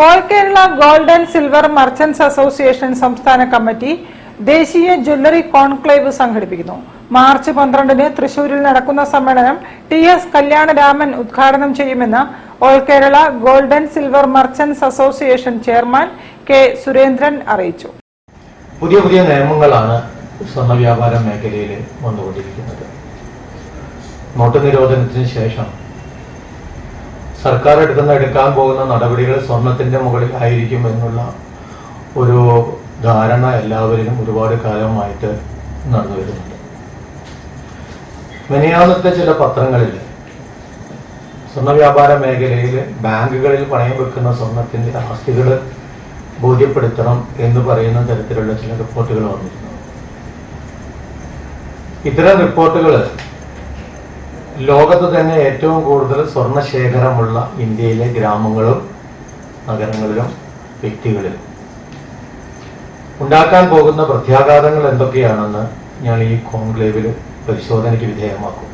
All Kerala gold and silver merchants association സംസ്ഥാന committee ദേശീയ jewellery conclave സംഘടിപ്പിക്കുന്നു. മാർച്ച് 12-ന് തൃശൂരിൽ നടക്കുന്ന സമ്മേളനം TS കല്യാണരാമൻ ഉദ്ഘാടനം ചെയ്യുമെന്ന് all Kerala gold and silver merchants association chairman K. Surendran അറിയിച്ചു. പുതിയ പുതിയ നിയമങ്ങളാണ് സ്വർണ്ണ വ്യാപാര മേഖലയിൽ വന്നുകൊണ്ടിരിക്കുന്നത്. നോട്ട് നിരോധനത്തിന് ശേഷം സർക്കാർ എടുക്കാൻ പോകുന്ന നടപടികൾ സ്വർണത്തിന്റെ മുകളിൽ ആയിരിക്കും എന്നുള്ള ഒരു ധാരണ എല്ലാവരിലും ഒരുപാട് കാലമായിട്ട് നടന്നു വരുന്നുണ്ട്. മെനിയാന്നത്തെ ചില പത്രങ്ങളിൽ സ്വർണ്ണ വ്യാപാര മേഖലയിൽ ബാങ്കുകളിൽ പണയം വെക്കുന്ന സ്വർണത്തിന്റെ ആസ്തികൾ ബോധ്യപ്പെടുത്തണം എന്ന് പറയുന്ന തരത്തിലുള്ള ചില റിപ്പോർട്ടുകൾ വന്നിരുന്നു. ഇത്തരം റിപ്പോർട്ടുകൾ ലോകത്ത് തന്നെ ഏറ്റവും കൂടുതൽ സ്വർണ്ണ ശേഖരമുള്ള ഇന്ത്യയിലെ ഗ്രാമങ്ങളും നഗരങ്ങളിലും വ്യക്തികളിലും ഉണ്ടാക്കാൻ പോകുന്ന പ്രത്യാഘാതങ്ങൾ എന്തൊക്കെയാണെന്ന് ഞാൻ ഈ കോൺക്ലേവിൽ പരിശോധനയ്ക്ക് വിധേയമാക്കും.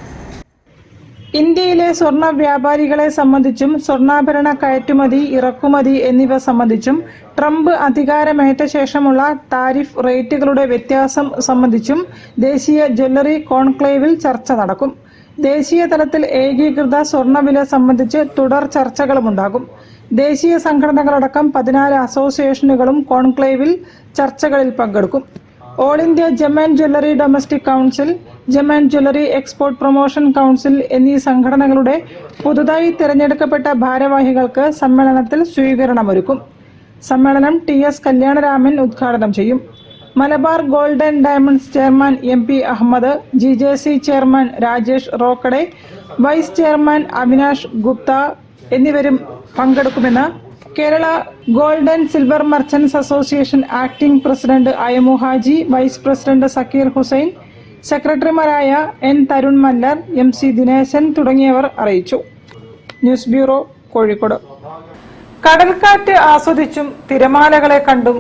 ഇന്ത്യയിലെ സ്വർണ്ണ വ്യാപാരികളെ സംബന്ധിച്ചും സ്വർണ്ണാഭരണ കയറ്റുമതി, ഇറക്കുമതി എന്നിവ സംബന്ധിച്ചും ട്രംപ് അധികാരമേറ്റ ശേഷമുള്ള താരിഫ് റേറ്റുകളുടെ വ്യത്യാസം സംബന്ധിച്ചും ദേശീയ ജ്വല്ലറി കോൺക്ലേവിൽ ചർച്ച നടക്കും. ദേശീയ തലത്തിൽ ഏകീകൃത സ്വർണ്ണവില സംബന്ധിച്ച് തുടർ ചർച്ചകളുമുണ്ടാകും. ദേശീയ സംഘടനകളടക്കം 14 അസോസിയേഷനുകളും കോൺക്ലേവിൽ ചർച്ചകളിൽ പങ്കെടുക്കും. All India gem and jewellery domestic council, gem and jewellery export promotion council എന്നീ സംഘടനകളുടെ പുതുതായി തിരഞ്ഞെടുക്കപ്പെട്ട ഭാരവാഹികൾക്ക് സമ്മേളനത്തിൽ സ്വീകരണമൊരുക്കും. സമ്മേളനം TS കല്യാണരാമൻ ഉദ്ഘാടനം ചെയ്യും. Malabar gold and diamonds chairman MP Ahmed, GJC chairman Rajesh Rokade, vice chairman Avinash Gupta എന്നിവരും പങ്കെടുക്കുമെന്ന് Kerala gold and silver merchants association acting president Ayamu Haji, vice president Zakir Hussain, സെക്രട്ടറിമാരായ N. തരുൺ മല്ലർ, MC ദിനേശൻ തുടങ്ങിയവർ അറിയിച്ചു. News bureau, Kozhikode. കടൽക്കാറ്റ് ആസ്വദിച്ചും തിരമാലകളെ കണ്ടും